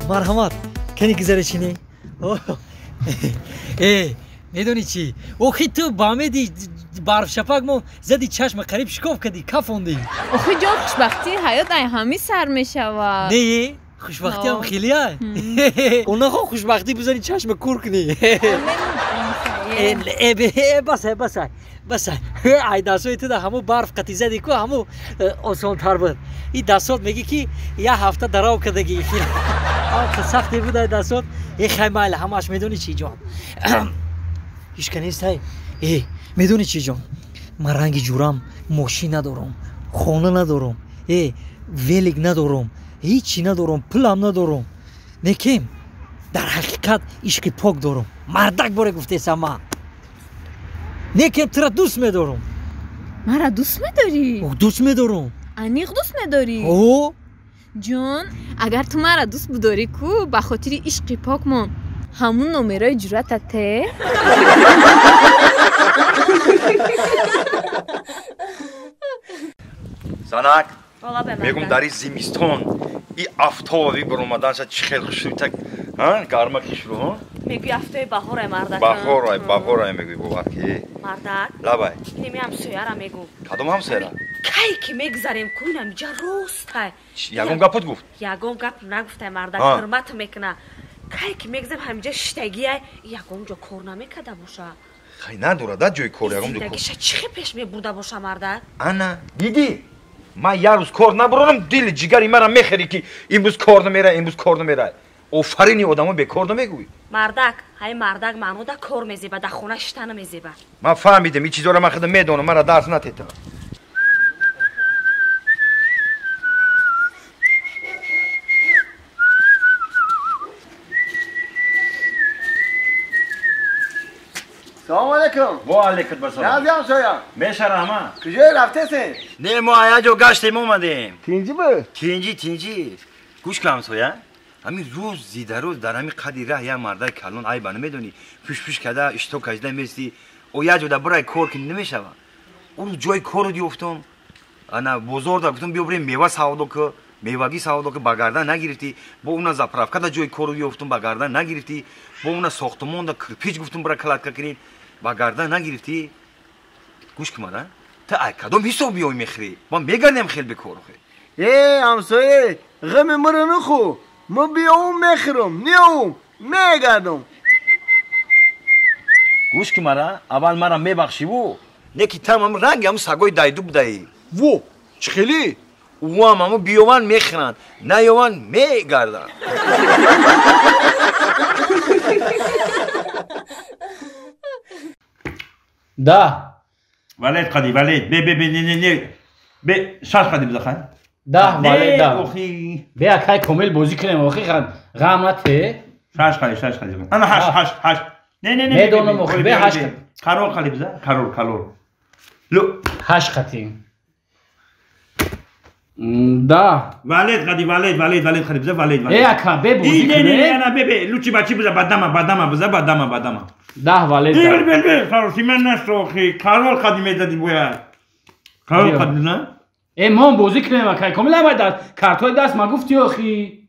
مرحمت کنی گذاره چینی میدونی چی اوخی تو بامیدی برف شفق مو زدی چشم قریب شکاف کردی کفوندی اوخی جان خوشبختی حیات ای همی سر میشود نه خوشبختی هم خیلی های اونا خو خوشبختی بزنی چشم کور کنی بس ای دستوی تو ده همو برف قطی زدی کو همو آسان تر بود این دستات میگی که یه هفته دراو کردگی آخه سختی بود ای دستات یه خیمال همش میدونی چی جان هیچ کنیست های میدونی چی جان من رنگ جورم ماشین ندارم خانه ندارم ویلیگ ندارم هیچی ندارم پولم ندارم نکیم در حقیقت عشق پاک دارم مردک باره گفته سما نکیم ترا دوست میدارم مرا دوست میداری؟ دوست میدارم انیق دوست میداری؟ او جان اگر تو مرا دوست بداری کو به خاطر عشق پاک من همون نمرای جرأتته زنک میگم در این زمستان این آفتابی برآمدن شد چه خیلی خوشی تک گرما کشلو ها میگی هفته بهاره مردک بهاره میگی بابت کی مردک لبای نمی هم سویاره میگو کدوم هم سیره کی که میگذاریم کنم جا روست یگم گپت گفت یگم گپ نگفته مردک حرمت میکنه کی که میگذاریم همینجا شتگی یگم جا کار نمیکده باشه خیلی نداره دا جای کار یگم جا کار چی پیش میبوده باشه مردک انا دیدی من یه روز کار نبرم دل جگری مرا میخری که امروز کار نمیره آفرینی آدمو بیکار نمیگوی مردک های مردک منو دا کار میزیبه دا خونه شتن میزیبه من فهمیدم این چیزا رو من خودم میدونم مرا درس نتیتم سلام علیکم و علیکم السلام نازم شویا میشه رحمان کجای رفته سین نه ما آیا گشتیم اومدیم تینجی بر تینجی گوش کنم سویا همین روز زیده روز در همین قدی ره یه مرده کلون ای بانه میدونی پیش کده اشتو کجده میستی او یه جوده برای کار که نمیشه اون جای کار رو دیفتم انا بزرگ گفتم بیا بریم میوه سودا که میوگی سودا که بگردن نگرفتی با اون زپرافکا دا جای کار رو دیفتم بگردن نگرفتی با اون ساختمان دا کرپیچ گفتم برای کلات کنین بگردن نگرفتی گوش کن تا ای کدوم حساب بیای میخری ما میگردیم خیلی بکار خیلی همسایه غم مرا نخو ما بیام میخرم نیام میگردم گوش که اول مرا میبخشی و نکی تمام رنگ هم سگوی دایدو بدهی و چه خیلی او هم همو بیوان میخرن نیوان میگردن ده ولید قدی ولید به شش قدی بزخن ده ولید ده اوخی بیا کای کامل بازی کنیم اوخی غم نته شش قدی انا هشت نه میدونم اوخی به هشت قرار قدی بزن قرار لو هشت قدی ده ولید قدی بزن ولید ای اکا به بازی کنیم نه به لوچی بچی بزن بدما بزن بدما ده ولید ده بل قرار من نشو اوخی قرار قدی میدادی باید قرار قدی نه ما بازی کنیم اکای کامل نباید دست کارتای دست ما گفتی اوخی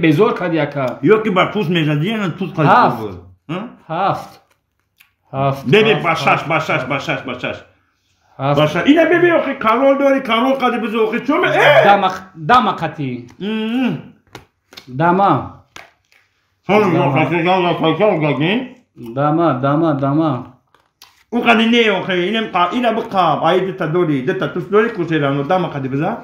بزور کدی اکا یا که بر توس میزدی نه توس قدی هفت ببین باشش اینا ببین آخه کارول داری کارول قدی بزو آخه چون دما قطی دما اون قدی نه آخه اینا بقاب آیده تا دوری توس دوری کسی رانو دما قدی بزن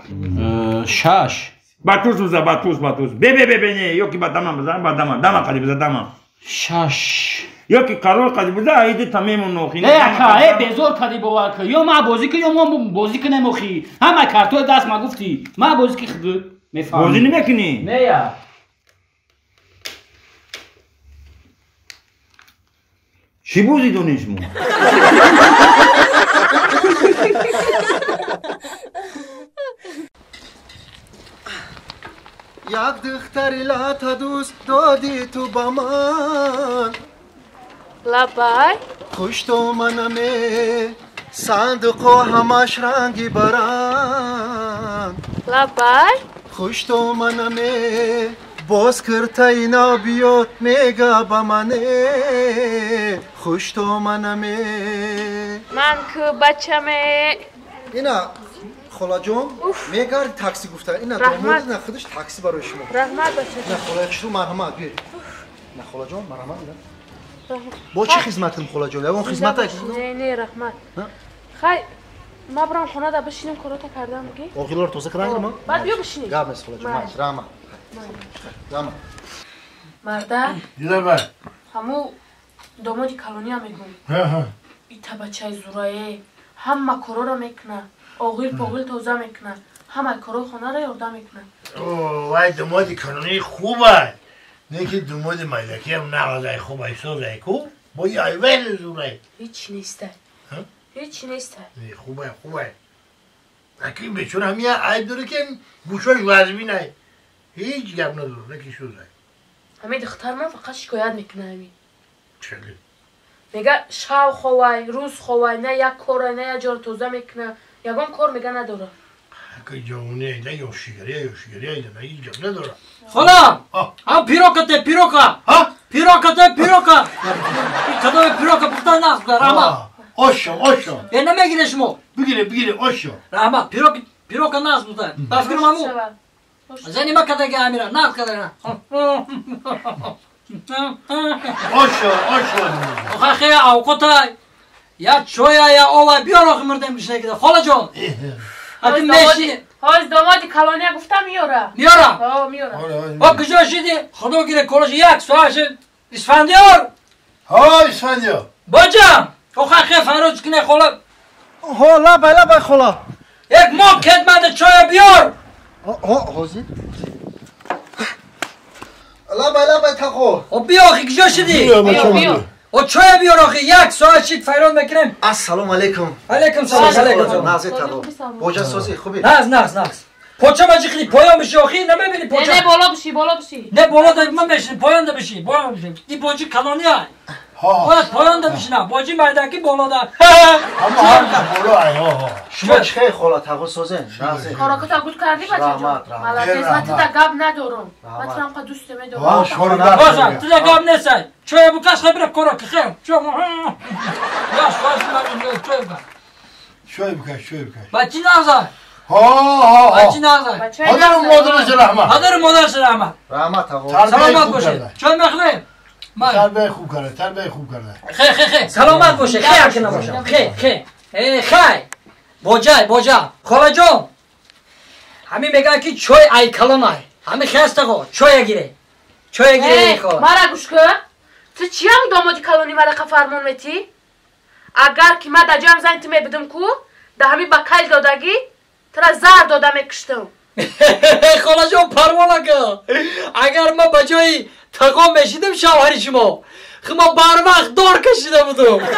شش باتوس ببین یا که با دما بزن دما قدی بزن دما شش یا که کارول قدی بزن آیده تمام نوخی ای اکا بزور کدی باور که یا ما بازی کنیم یا ما بازی کنیم اوخی همه کارتای دست ما گفتی ما بازی که خود میفهمی بازی نمیکنی نه یا چی بازی دونیش مو یک دختری لاتا دوست دادی تو با من لبای خوش تو منمه صندوق و همش رنگی برند لبای خوش تو منمه باز کرتا اینا بیاد میگا با منه خوش تو منمه من که بچمه اینا خالا جون میگا تاکسی گفته اینا داماد نه خودش تاکسی برای شما رحمت بچه نه خالا چطور مرحمت بیاری نه خالا جون مرحمت اینا با چه خدمتم خالا جون اون خدمت نه رحمت خی ما برام خونه دا بشینیم کاراتا کردم میگی آقیلار توزه کردن ما بعد بیا بشینیم گام است خالا جون رحمت رحمت مردا دیدم من همو دامادی کلونی هم میگم ها این بچه زورایه همه کارا رو میکنه آقیل پاقیل توزه میکنه همه کارا خونه رو یارده میکنه وای دمادی کانونی خوبه نه که دماد ملکی هم نغازه خوبه سازه کو با یه ایوه زوره هیچ نیسته هیچ نیسته خوبه اکی بچون هم یه عیب داره که گوشاش وزبی نه هیچ گپ نداره نکی شوزه همه دختر من فقط شکایت میکنه همین چلی میگه شاو خواه روز خواه نه یک کار نه یک جار توزه میکنه یکم کار میگه نداره اکی جوونه ایده یوشیگری ایده نه هیچ گپ نداره خلا هم پیروکته پیروکا این کدام پیروکا پختن ناز بکن رحمت آشو یه نمیگیره شما بگیره آشو رحمت پیروکا ناز بکن بس کنم همو زنی ما کده که امیره ناز کده نه آشو آخه خیلی اوقاتای یا چویا یا آوه بیار آخه مردم بشنه کده خلا جان حتی میشی های دامادی کلانیه گفتم میاره میاره با کجا شدی خدا گیره کلش یک سوال شد اسفندیار اسفندیار باجم آخه خیلی فراج کنه خلا ها لبای خلا یک ماه خدمت چای بیار حاضر لبای تقو او بیا آخه کجا شدی بیا او چای بیار آخه یک ساعت شید فیران میکنم السلام علیکم علیکم سلام نازی تقو بوجه سازی خوبی ناز پوچه ماجی خیلی پایان بشی آخه نمیبینی پوچه نه بالا بشی نه بالا دا من بشین پایان دا بشی این بوجی کلانی های باید پایان دا بشی نه بوجی مردکی بالا دا شما چه خالا تقو سازن نازی کاراکتا گود کردی بچه جان ملکه ذاتی دا گب ندارم من ترم که دوست میدارم باشم تو دا گاب نیستی چوی بکش خیلی کارا که خیلی چوی یا شوی بکش بچی نازای بچی نازای حضر مادرش رحمت سلامت باشه چوی مخلیم تربیه خوب کرده خیلی سلامت باشه خیلی کنه باشم خیلی باجا خالا جان همین میگه که چوی ای کلانای همین خسته خود چوی گیره خالا مرا گوش که تو چی هم دامادی کلانی مرا که فرمون میتی اگر که من دا جام زنیت میبدم کو دا همین با کل دادگی ترا زهر داده میکشتم خالا جان پروانه که اگر ما بجای تقام میشیدم شوهری شما خب ما بر وقت دار کشیده بودم